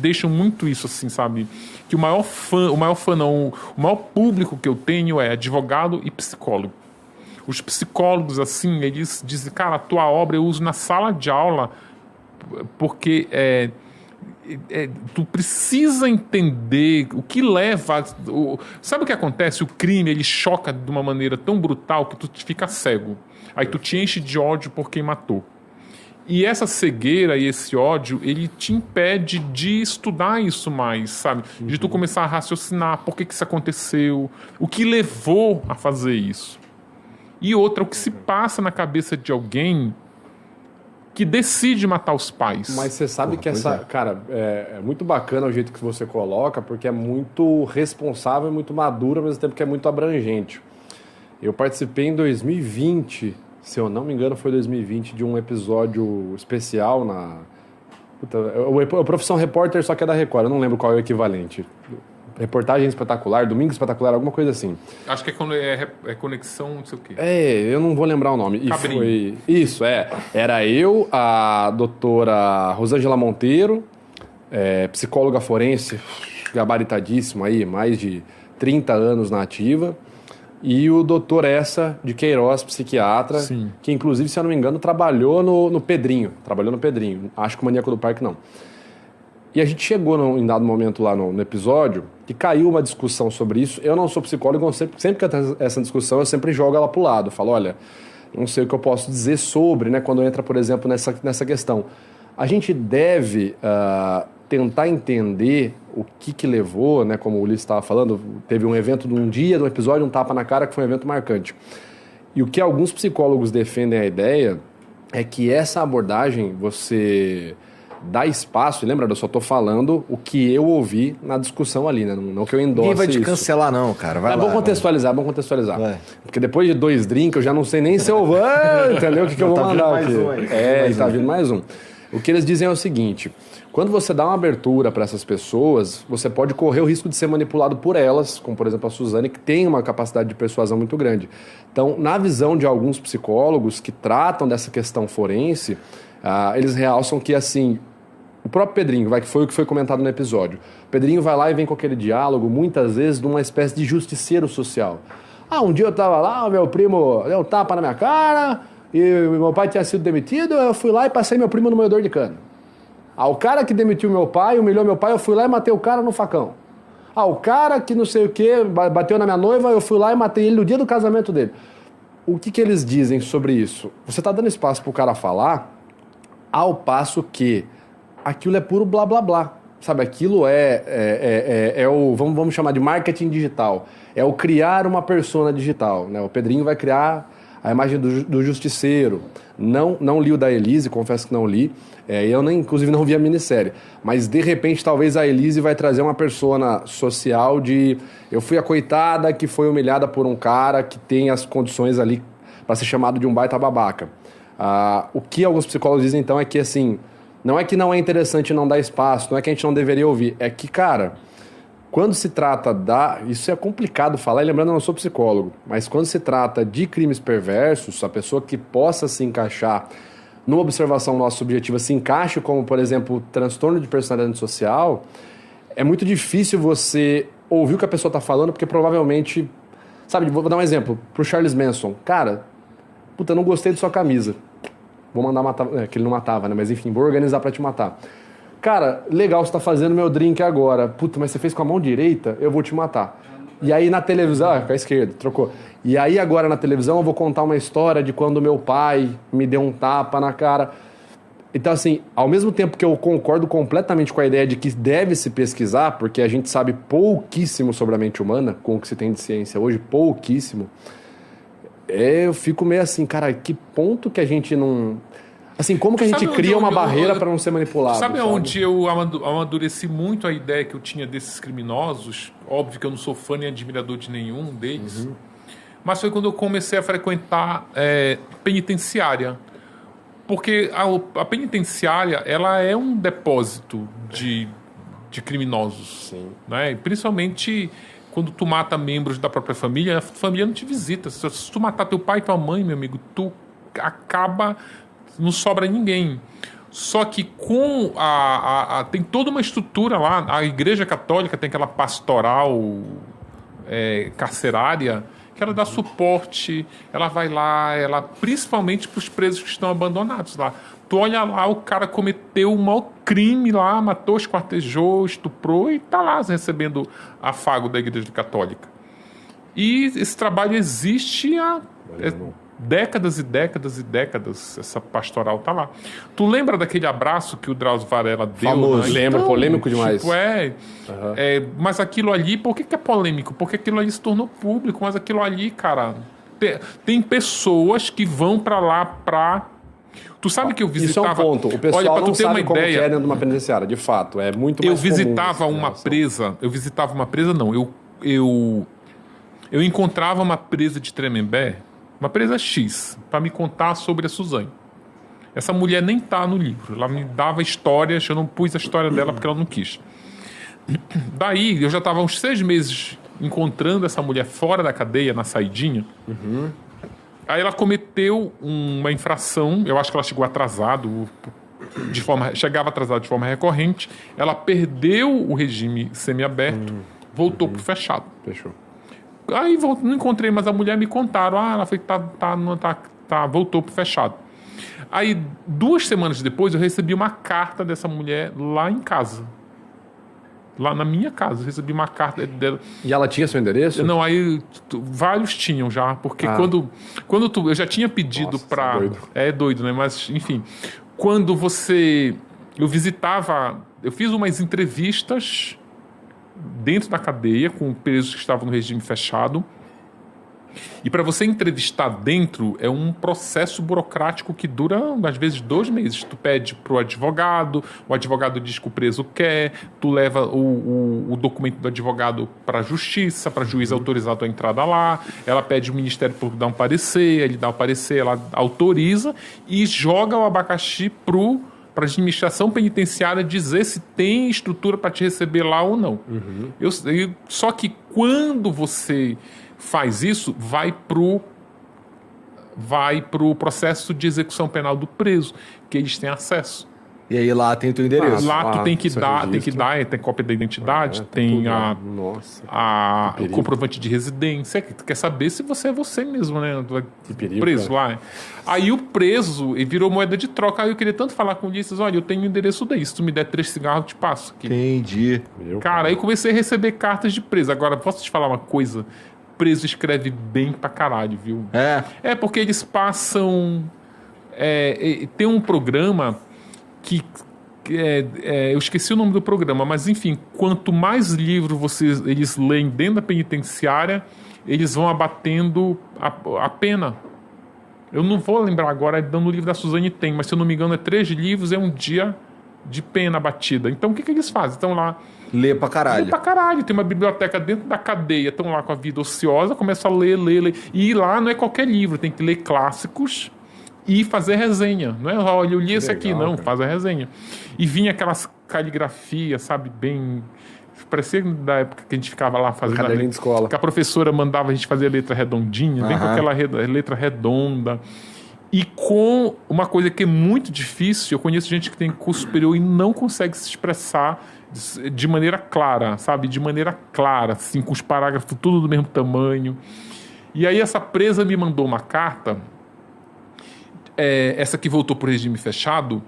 deixam muito isso, assim, sabe? Que o maior público que eu tenho é advogado e psicólogo. Os psicólogos, assim, eles dizem, cara, a tua obra eu uso na sala de aula porque tu precisa entender o que leva... Sabe o que acontece? O crime, ele choca de uma maneira tão brutal que tu fica cego. Aí tu te enche de ódio por quem matou. E essa cegueira e esse ódio, ele te impede de estudar isso mais, sabe? De tu começar a raciocinar por que isso aconteceu, o que levou a fazer isso. E outra, o que se passa na cabeça de alguém que decide matar os pais. Mas você sabe que cara, é muito bacana o jeito que você coloca, porque é muito responsável e muito maduro, ao mesmo tempo que é muito abrangente. Eu participei em 2020, se eu não me engano foi 2020, de um episódio especial na... o Profissão Repórter, só que é da Record, eu não lembro qual é o equivalente. Reportagem Espetacular, Domingo Espetacular, alguma coisa assim. Acho que é Conexão, não sei o quê. Eu não vou lembrar o nome. Cabrinho. Isso, Era eu, a doutora Rosângela Monteiro, psicóloga forense, gabaritadíssima aí, mais de 30 anos na ativa, e o doutor Essa de Queiroz, psiquiatra, Sim. Que inclusive, se eu não me engano, trabalhou no Pedrinho. Acho que o Maníaco do Parque não. E a gente chegou em dado momento lá no episódio que caiu uma discussão sobre isso. Eu não sou psicólogo, sempre que eu tenho essa discussão, eu sempre jogo ela pro lado. Falo, olha, não sei o que eu posso dizer sobre, né? Quando entra, por exemplo, nessa questão. A gente deve tentar entender o que levou, né? Como o Ulisses estava falando, teve um evento de um dia, de um episódio, um tapa na cara, que foi um evento marcante. E o que alguns psicólogos defendem a ideia é que essa abordagem, você... dá espaço, e lembra, eu só tô falando o que eu ouvi na discussão ali, né? Não que eu endosse. Ninguém vai te cancelar não, cara. Vai lá. Vamos contextualizar. Vai. Porque depois de 2 drinks, eu já não sei nem se eu vou... entendeu? O que eu vou mandar aqui. Tá vindo mais um. O que eles dizem é o seguinte, quando você dá uma abertura para essas pessoas, você pode correr o risco de ser manipulado por elas, como por exemplo a Suzane, que tem uma capacidade de persuasão muito grande. Então, na visão de alguns psicólogos que tratam dessa questão forense, eles realçam que, assim, o próprio Pedrinho, que foi o que foi comentado no episódio, o Pedrinho vai lá e vem com aquele diálogo, muitas vezes, de uma espécie de justiceiro social. Um dia eu tava lá, meu primo deu um tapa na minha cara, e meu pai tinha sido demitido, eu fui lá e passei meu primo no moedor de cana. O cara que demitiu meu pai, humilhou meu pai, eu fui lá e matei o cara no facão. O cara que não sei o que, bateu na minha noiva, eu fui lá e matei ele no dia do casamento dele. O que eles dizem sobre isso? Você tá dando espaço pro cara falar, ao passo que aquilo é puro blá blá blá. Sabe, aquilo é o, vamos chamar de marketing digital. É o criar uma persona digital, né? O Pedrinho vai criar a imagem do justiceiro. Não li o da Elise, confesso que não li. Eu inclusive não vi a minissérie. Mas de repente talvez a Elise vai trazer uma persona social de... Eu fui a coitada que foi humilhada por um cara que tem as condições ali para ser chamado de um baita babaca. O que alguns psicólogos dizem então é que assim... Não é que não é interessante não dar espaço, não é que a gente não deveria ouvir. É que, cara, quando se trata isso é complicado falar, e lembrando, eu não sou psicólogo, mas quando se trata de crimes perversos, a pessoa que possa se encaixar numa observação nossa subjetiva, se encaixe como, por exemplo, transtorno de personalidade social, é muito difícil você ouvir o que a pessoa está falando, porque provavelmente... Sabe, vou dar um exemplo, pro Charles Manson. Cara, eu não gostei de sua camisa. Vou mandar matar, que ele não matava, né? Mas enfim, vou organizar pra te matar. Cara, legal, você tá fazendo meu drink agora. Mas você fez com a mão direita, eu vou te matar. E aí na televisão, com a esquerda, trocou. E aí agora na televisão eu vou contar uma história de quando meu pai me deu um tapa na cara. Então assim, ao mesmo tempo que eu concordo completamente com a ideia de que deve se pesquisar, porque a gente sabe pouquíssimo sobre a mente humana, com o que se tem de ciência hoje, pouquíssimo. Eu fico meio assim, cara, que ponto que a gente não... Assim, como que a gente cria uma barreira para não ser manipulado? Sabe onde eu amadureci muito a ideia que eu tinha desses criminosos? Óbvio que eu não sou fã nem admirador de nenhum deles. Mas foi quando eu comecei a frequentar penitenciária. Porque a penitenciária, ela é um depósito de criminosos. Sim. Né? Principalmente... Quando tu mata membros da própria família, a família não te visita. Se tu matar teu pai e tua mãe, meu amigo, tu acaba... Não sobra ninguém. Só que tem toda uma estrutura lá. A Igreja Católica tem aquela pastoral carcerária que ela dá suporte, ela vai lá, principalmente para os presos que estão abandonados lá. Tu olha lá, o cara cometeu um mau crime lá, matou, esquartejou, estuprou e tá lá recebendo afago da Igreja Católica. E esse trabalho existe há décadas e décadas e décadas. Essa pastoral tá lá. Tu lembra daquele abraço que o Drauzio Varela deu? Famoso. Né? Lembro, polêmico demais. Tipo, mas aquilo ali, por que é polêmico? Porque aquilo ali se tornou público, mas aquilo ali, cara... Tem pessoas que vão pra lá pra... Tu sabe que eu visitava... Isso é um ponto. O pessoal olha, pra não tu ter sabe uma como ideia, que é dentro de uma penitenciária, de fato. É muito mais visitava uma presa... Eu visitava uma presa, não. Eu encontrava uma presa de Tremembé, uma presa X, para me contar sobre a Suzane. Essa mulher nem tá no livro. Ela me dava histórias, eu não pus a história dela porque ela não quis. Daí, eu já estava há uns 6 meses encontrando essa mulher fora da cadeia, na saidinha. Aí ela cometeu uma infração, eu acho que ela chegou atrasado, chegava atrasada de forma recorrente. Ela perdeu o regime semiaberto, voltou pro fechado. Fechou. Aí não encontrei, mas a mulher me contaram. Ela foi voltou pro fechado. Aí, 2 semanas depois, eu recebi uma carta dessa mulher lá em casa. Lá na minha casa, eu recebi uma carta dela. E ela tinha seu endereço? Não, aí vários tinham já, porque quando eu já tinha pedido para... Doido. É doido, né? Mas, enfim, quando eu visitava, eu fiz umas entrevistas dentro da cadeia com presos que estavam no regime fechado. E para você entrevistar dentro é um processo burocrático que dura, às vezes, 2 meses. Tu pede pro advogado, o advogado diz que o preso quer, tu leva o documento do advogado para a justiça, para a juiz autorizar a tua entrada lá, ela pede o Ministério Público dar um parecer, ele dá o parecer, ela autoriza e joga o abacaxi para a administração penitenciária dizer se tem estrutura para te receber lá ou não. Só que quando você faz isso, vai pro processo de execução penal do preso, que eles têm acesso. E aí lá tem o teu endereço. Lá tu tem que dar, tem cópia da identidade, tem o comprovante de residência, que tu quer saber se você é você mesmo, né? Que perigo, preso cara. lá. Aí o preso virou moeda de troca. Aí eu queria tanto falar com o Ulisses, olha, eu tenho o endereço daí, se tu me der 3 cigarros, eu te passo aqui. Entendi. Cara, aí comecei a receber cartas de preso. Agora, posso te falar uma coisa? Preso escreve bem pra caralho, viu? É porque eles passam... tem um programa que eu esqueci o nome do programa, mas enfim, quanto mais livros eles leem dentro da penitenciária, eles vão abatendo a pena. Eu não vou lembrar agora, dando o livro da Suzane tem, mas se eu não me engano é 3 livros, é um dia de pena abatida. Então o que eles fazem? Estão lá... Lê pra caralho. Lê pra caralho. Tem uma biblioteca dentro da cadeia, estão lá com a vida ociosa, começa a ler. E lá não é qualquer livro, tem que ler clássicos e fazer resenha. Não é, olha, eu li esse aqui, não, cara. Faz a resenha. E vinha aquelas caligrafias, sabe, bem... Parecia da época que a gente ficava lá fazendo... caderninho de escola. Que a professora mandava a gente fazer a letra redondinha, bem com aquela letra redonda. E com uma coisa que é muito difícil, eu conheço gente que tem curso superior e não consegue se expressar de maneira clara, sabe? De maneira clara, assim, com os parágrafos tudo do mesmo tamanho. E aí essa presa me mandou uma carta, essa que voltou para o regime fechado,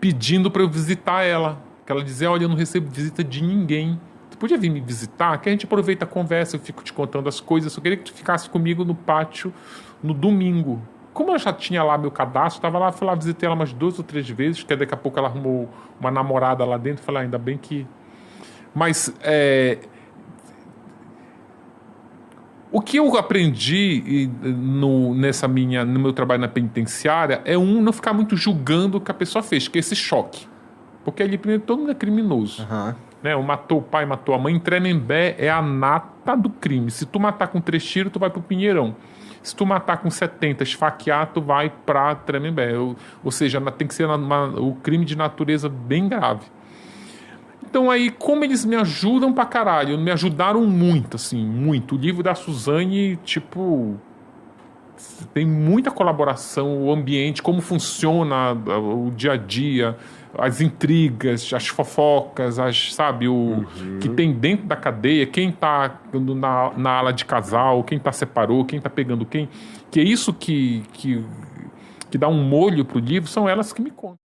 pedindo para eu visitar ela. Que ela dizia, olha, eu não recebo visita de ninguém. Tu podia vir me visitar? Que a gente aproveita a conversa, eu fico te contando as coisas. Eu queria que tu ficasse comigo no pátio no domingo. Como eu já tinha lá meu cadastro, estava lá, fui lá, visitei ela umas 2 ou 3 vezes, que daqui a pouco ela arrumou uma namorada lá dentro, falei, ainda bem que... Mas o que eu aprendi no meu trabalho na penitenciária é não ficar muito julgando o que a pessoa fez, que é esse choque. Porque ali primeiro todo mundo é criminoso. Né? Matou o pai, matou a mãe. Em Tremembé é a nata do crime. Se tu matar com 3 tiros, tu vai pro Pinheirão. Se tu matar com 70, esfaquear, tu vai pra Tremembé. Ou seja, tem que ser o crime de natureza bem grave. Então aí, como eles me ajudam pra caralho, me ajudaram muito, assim, muito. O livro da Suzane, tipo... tem muita colaboração, o ambiente, como funciona o dia a dia, as intrigas, as fofocas, sabe, que tem dentro da cadeia, quem está na ala de casal, quem separou, quem está pegando quem, que é isso que dá um molho pro livro, são elas que me contam.